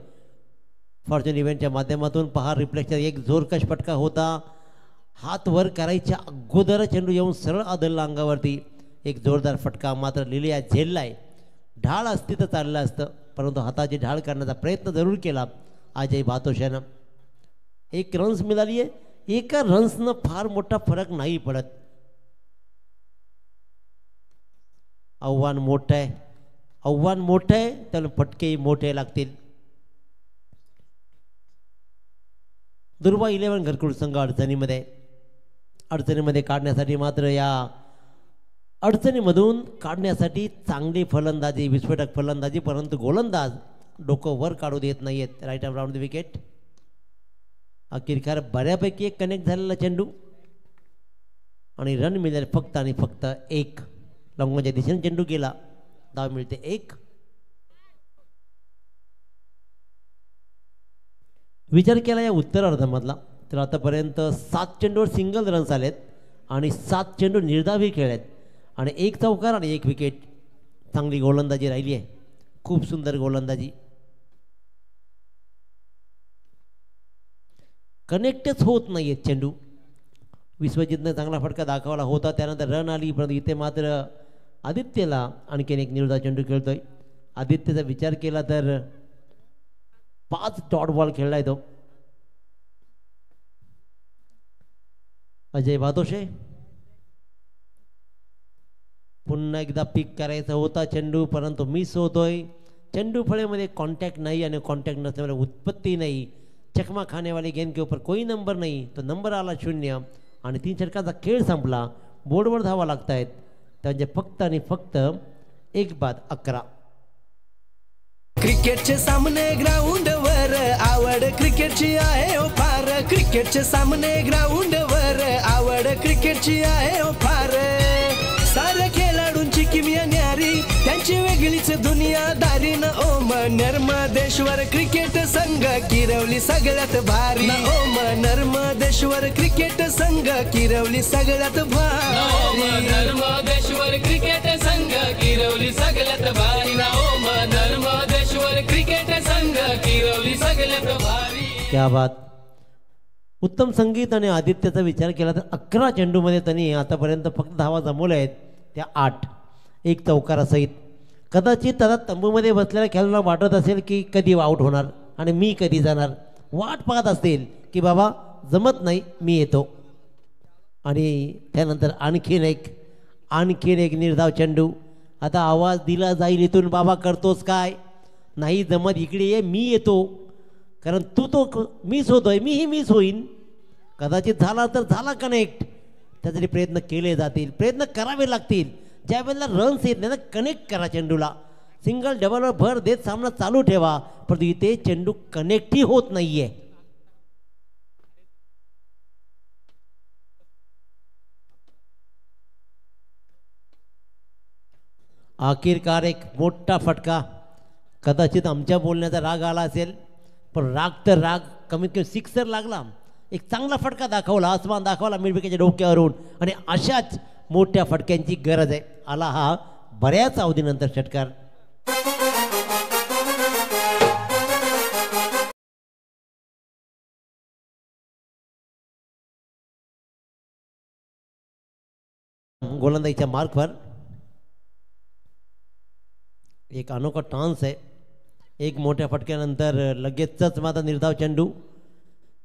फॉर्च्यून इव्हेंटच्या माध्यमातून पहा रिफ्लेक्शन. एक जोरकश फटका होता. हात वर करायच्या अगोदर चेंडू येऊन सरळ आदळला अंगावरती. एक जोरदार फटका मात्र लिलिया झेललाय. ढाळ असती तर चाललं असतं, परंतु हाताची ढाळ करण्याचा प्रयत्न जरूर केला अजय भातोशानं. 1 रन्स मिळाली आहे. एका रन्सनं फार मोठा फरक नाही पडत. आव्हान मोठं आहे, आव्हान मोठं आहे, त्याला फटकेही मोठे लागतील. दुर्वा 11 घरकुल संघ अडचणीमध्ये काढण्यासाठी मात्र या अडचणीमधून काढण्यासाठी चांगली फलंदाजी, विस्फोटक फलंदाजी, परंतु गोलंदाज डोकं वर काढू देत नाही आहेत. Right arm round the wicket. अखेरकार बऱ्यापैकी एक कनेक्ट झालेला चेंडू. आणि रन मिळाले फक्त आणि फक्त एक. लॉंगॉनच्या दिशेने चेंडू गेला, धाव मिळते एक. विचार केला या उत्तरार्धामधला तर आतापर्यंत 7 चेंडूवर सिंगल रन्स आलेत आणि 7 चेंडू निर्धावही खेळलेत आणि 1 चौकार आणि 1 विकेट. चांगली गोलंदाजी राहिली आहे, खूप सुंदर गोलंदाजी. कनेक्टच होत नाही आहेत चेंडू. विश्वजितने चांगला फटका दाखवला होता, त्यानंतर रन आली, परंतु इथे मात्र आदित्यला आणखीन एक निर्धाव चेंडू खेळतोय. आदित्यचा विचार केला तर 5 डॉट बॉल खेळलाय तो. अजय भातोशे पुन्हा एकदा पिक करायचा होता चेंडू, परंतु मिस होतोय. चेंडू फळेमध्ये कॉन्टॅक्ट नाही आणि कॉन्टॅक्ट नसल्यामुळे उत्पत्ती नाही. चकमा खाने वाले गेंद के ऊपर कोई नंबर नहीं, तो नंबर आला 0 आणि 3 षटकाचा खेळ संपला. बोर्डवर धावा लागतायत म्हणजे फक्त आणि फक्त 1-11. क्रिकेटचे सामने ग्राउंड वर आवड क्रिकेटची आहे ओ फार. क्रिकेटचे सामने ग्राउंड वर आवड क्रिकेटची आहे ओ फार. साऱ्या खेळाडूंची किमया न्यारी, त्यांची वेगळीच दुनियादारी न ओम नर्मदेश्वर क्रिकेट संघ किरवली सगळ्यात भारी. ओम नर्मदेश्वर क्रिकेट संघ किरवली सगळ्यात भारी. नर्मदेश्वर क्रिकेट संघ किरवली सगळ्यात भारी. ओम नर्मदेश्वर क्रिकेट संघ किरवली सगळ्यात भारी. क्या बात. उत्तम संगीत आणि आदित्यचा विचार केला तर 11 चेंडूमध्ये त्यांनी आतापर्यंत फक्त धावा जमवल्या आहेत त्या 8, 1 चौकारासहित. कदाचित त्याला तंबूमध्ये बसलेल्या खेळाडूला वाटत असेल की कधी आऊट होणार आणि मी कधी जाणार. वाट पाहत असतील की बाबा जमत नाही मी येतो. आणि त्यानंतर आणखीन एक निर्धाव चेंडू. आता आवाज दिला जाईल इथून, बाबा करतोस काय, नाही जमत इकडे ये मी येतो, कारण तू तो मिस होतोय मीही मिस होईन. कदाचित झाला तर झाला कनेक्ट, त्यासाठी प्रयत्न केले जातील, प्रयत्न करावे लागतील. ज्या वेळेला रन्स येत नाही ना कनेक्ट करा चेंडूला. सिंगल डबलवर भर देत सामना चालू ठेवा, परंतु इथे चेंडू कनेक्टही होत नाहीये. आखिरकार एक मोठा फटका. कदाचित आमच्या बोलण्याचा राग आला असेल, पण राग तर राग, कमीत कमी 6 लागला. एक चांगला फटका दाखवला, आसमान दाखवला मिडविकेटच्या डोक्यावरून आणि अशाच मोठ्या फटक्यांची गरज आहे. आला हा बऱ्याच अवधीनंतर षटकार. गोलंदाजीच्या मार्कवर एक अनोखा टान्स आहे. एक मोठ्या फटक्यानंतर लगेचच माझा निर्धाव चेंडू,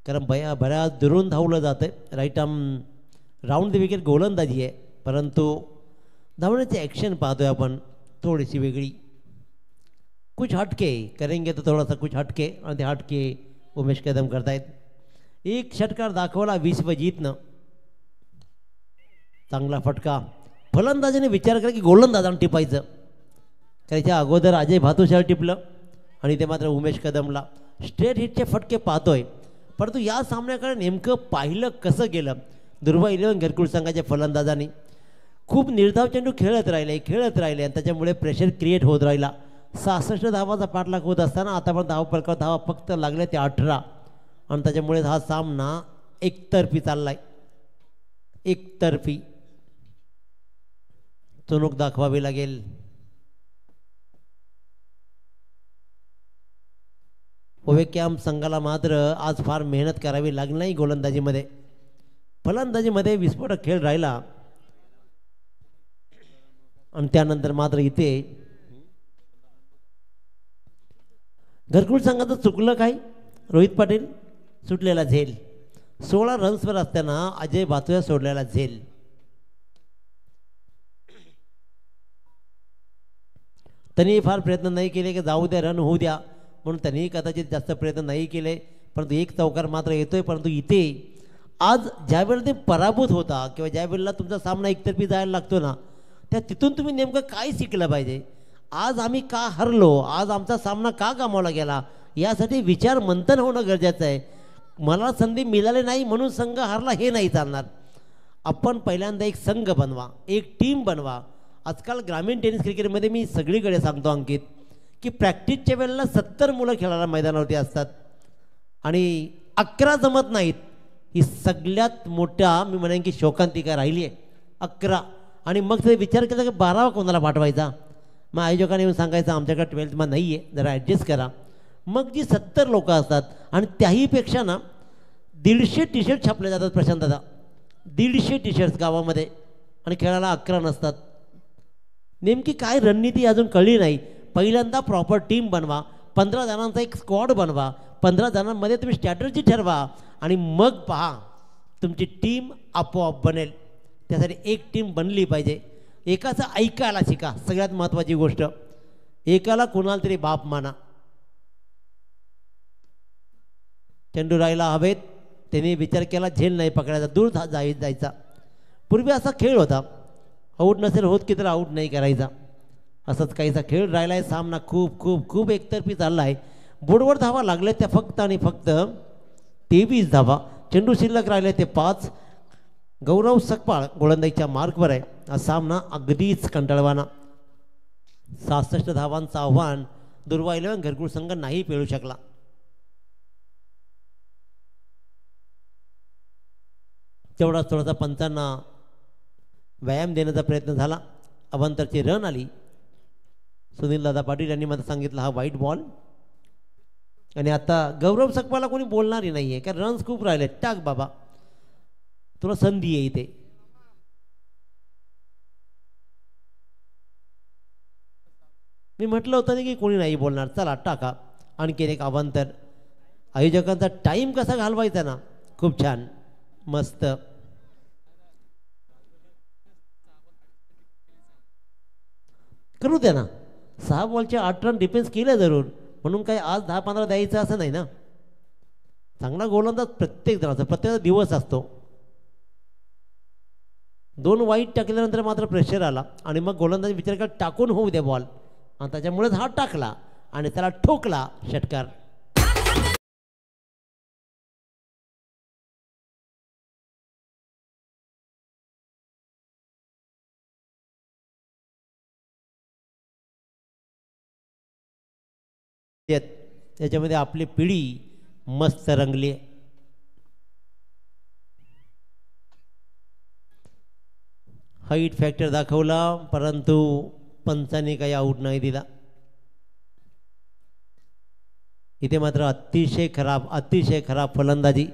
कारण बऱ्याच दुरून धावलं जातं. Right arm round the wicket गोलंदाजी आहे, परंतु धावण्याची ॲक्शन पाहतोय आपण थोडीशी वेगळी. कुछ हटके करेंगे तर थोडासा कुछ हटके, आणि ते हटके उमेश कदम करतायत. एक षटकार दाखवला विश्वजीतनं, चांगला फटका. फलंदाजाने विचार केला की गोलंदाजानं टिपायचं, त्याच्या अगोदर अजय भातुशाला टिपलं आणि ते मात्र उमेश कदमला. स्ट्रेट हिटचे फटके पाहतोय, परंतु या सामन्याकडे नेमकं पाहिलं कसं गेलं दुर्वा 11 घरकुल संघाच्या फलंदाजांनी. खूप निर्धाव चेंडू खेळत राहिले आणि त्याच्यामुळे प्रेशर क्रिएट होत राहिला. 66 धावाचा पाठलाग होत असताना आतापर्यंत धावफलकावर धावा फक्त लागल्या ते 18, आणि त्याच्यामुळे हा सामना एकतर्फी चाललाय. एकतर्फी चुणूक दाखवावी लागेल. ओवेकॅम्प संघाला मात्र आज फार मेहनत करावी लागली नाही गोलंदाजीमध्ये. फलंदाजीमध्ये विस्फोटक खेळ राहिला, आणि त्यानंतर मात्र इथे घरकुल संघाचं चुकलं काय. रोहित पाटील सुटलेला झेल. 16 रन्सवर असताना अजय भातुया सोडलेला झेल. त्यांनी फार प्रयत्न नाही केले की जाऊ द्या रन होऊ द्या, म्हणून त्यांनी कदाचित जास्त प्रयत्न नाही केले, परंतु एक चौकार मात्र येतोय. परंतु इथे आज ज्यावेळेला ते पराभूत होता किंवा ज्या वेळेला तुमचा सामना एकतर्फी जायला लागतो ना, त्या तिथून तुम्ही नेमकं काय शिकलं पाहिजे. आज आम्ही का हरलो, आज आमचा सामना का गमावला गेला, यासाठी विचार मंथन होणं गरजेचं आहे. मला संधी मिळाली नाही म्हणून संघ हरला हे नाही चालणार. आपण पहिल्यांदा एक संघ बनवा, एक टीम बनवा. आजकाल ग्रामीण टेनिस क्रिकेटमध्ये मी सगळीकडे सांगतो अंकित की प्रॅक्टिसच्या वेळेला 70 मुलं खेळायला मैदानावरती असतात आणि 11 जमत नाहीत. ही सगळ्यात मोठा मी म्हणेन की शोकांतिका राहिली आहे. 11 आणि मग ते विचार केला की 12वा कोणाला पाठवायचा. मग आयोजकांनी येऊन सांगायचं आमच्याकडे 12th नाही आहे, जरा ॲडजस्ट करा. मग जी 70 लोक असतात आणि त्याहीपेक्षा ना 150 टी शर्ट छापले जातात प्रशांत दादा, 150 टी शर्ट्स गावामध्ये आणि खेळायला 11 नसतात. नेमकी काय रणनीती अजून कळली नाही. पहिल्यांदा प्रॉपर टीम बनवा, 15 जणांचा एक स्क्वॉड बनवा, 15 जणांमध्ये तुम्ही स्ट्रॅटर्जी ठरवा आणि मग पहा तुमची टीम आपोआप बनेल. त्यासाठी एक टीम बनली पाहिजे. एकाचं ऐकायला शिका, सगळ्यात महत्त्वाची गोष्ट. एकाला कोणाला तरी बाप माना. चेंडू राहिला हवेत, त्यांनी विचार केला झेल नाही पकडायचा, दूर जायचा. पूर्वी असा खेळ होता, आऊट नसेल होत की तर आऊट नाही करायचा, असंच काहीसा खेळ राहिला आहे. सामना खूप खूप खूप एकतर्फी चालला आहे. बोर्डवर धावा लागल्या त्या फक्त आणि फक्त 23 धावा. चेंडू शिल्लक राहिले ते 5. गौरव सकपाळ गोलंदाजीच्या मार्कवर आहे. हा सामना अगदीच कंटाळवाना. 66 धावांचं आव्हान दुर्वाईला घरकुल संघ नाही पेळू शकला. तेवढाच थोडासा पंचांना व्यायाम देण्याचा प्रयत्न झाला. अवांतरची रन आली. सुनील दादा पाटील यांनी मला सांगितलं हा वाईट बॉल. आणि आता गौरव सकपाळला कोणी बोलणारही नाही आहे कारण रन्स खूप राहिले. टाक बाबा, तुला संधी आहे इथे. मी म्हटलं होतं ना की कोणी नाही बोलणार, चला टाका. आणखीन एक अवांतर. आयोजकांचा टाईम कसा घालवायचा ना, खूप छान मस्त. करू द्या ना, 6 बॉलचे 8 रन डिफेन्स केले जरूर, म्हणून काही आज 10-15 द्यायचं असं नाही ना. चांगला गोलंदाज प्रत्येक जणाचा प्रत्येक दिवस असतो. 2 वाईट टाकल्यानंतर मात्र प्रेशर आला आणि मग गोलंदाज विचार केला टाकून होऊ द्या बॉल, आणि त्याच्यामुळेच हा टाकला आणि त्याला ठोकला षटकार. त्याच्यामध्ये आपली पिढी मस्त रंगली. हाईट फॅक्टर दाखवला परंतु पंचांनी काही आऊट नाही दिला. इथे मात्र अतिशय खराब फलंदाजी.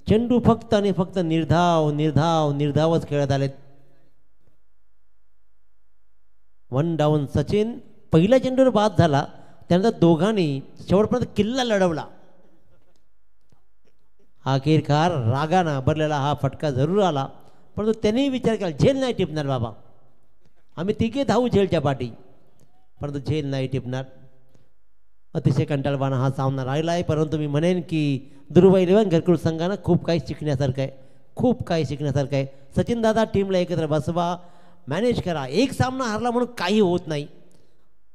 चेंडू फक्त आणि फक्त निर्धावच खेळत आलेत. 1 डाऊन. सचिन पहिल्या चेंडूवर बाद झाला, त्यानंतर दोघांनी शेवटपर्यंत किल्ला लढवला. अखेरकार रागानं भरलेला हा फटका जरूर आला, परंतु त्यांनी विचार केला झेल नाही टिपणार बाबा, आम्ही तिघे धावू झेलच्या पाठी, परंतु झेल नाही टिपणार. अतिशय कंटाळवाणा हा सामना राहिला आहे. परंतु मी म्हणेन की दुर्वा 11 घरकुल संघानं खूप काही शिकण्यासारखं आहे. सचिन दादा टीमला एकत्र बसवा, मॅनेज करा. एक सामना हारला म्हणून काही होत नाही.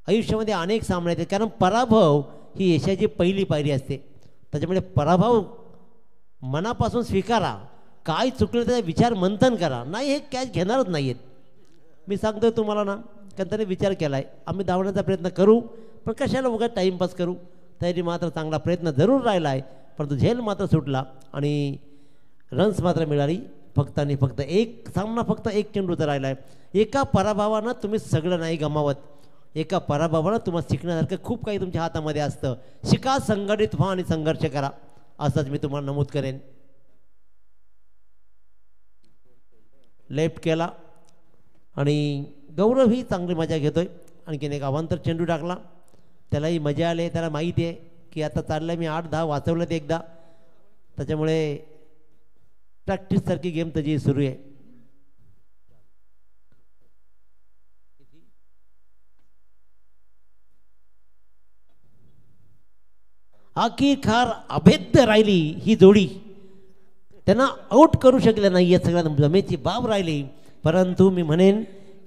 आयुष्यामध्ये अनेक सामने येतात, कारण पराभव ही यशाची पहिली पायरी असते. त्याच्यामुळे पराभव मनापासून स्वीकारा. काय चुकलं त्याचा विचार मंथन करा. नाही हे कॅच घेणारच नाही आहेत, मी सांगतो तुम्हाला ना, कारण त्याने विचार केला आहे. आम्ही धावण्याचा प्रयत्न करू, पण कशाला उगाच टाईमपास करू. तरी मात्र चांगला प्रयत्न जरूर राहिला आहे, परंतु झेल मात्र सुटला आणि रन्स मात्र मिळाली. फक्त आणि फक्त एक सामना, फक्त एक चेंडूचा राहिला आहे. एका पराभवानं तुम्ही सगळं नाही गमावत. एका पराभवानं तुम्हाला शिकण्यासारखं खूप काही तुमच्या हातामध्ये असतं. शिका, संघटित व्हा आणि संघर्ष करा, असंच मी तुम्हाला नमूद करेन. लेफ्ट केला आणि गौरव ही चांगली मजा घेतोय. आणखीन एक अवांतर चेंडू टाकला, त्यालाही मजा आली. त्याला माहिती आहे की आता चाललंय मी 8-10 वाचवलं ते एकदा, त्याच्यामुळे प्रॅक्टिससारखी गेम त्याची सुरू आहे. अखेरकार अभेद्य राहिली ही जोडी, त्यांना आऊट करू शकले नाही. या सगळ्या जमेची बाब राहिली. परंतु मी म्हणेन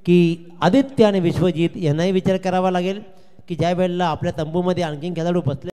की आदित्य आणि विश्वजित यांनाही विचार करावा लागेल की ज्या वेळेला आपल्या तंबूमध्ये आणखीन खेळाडू बसले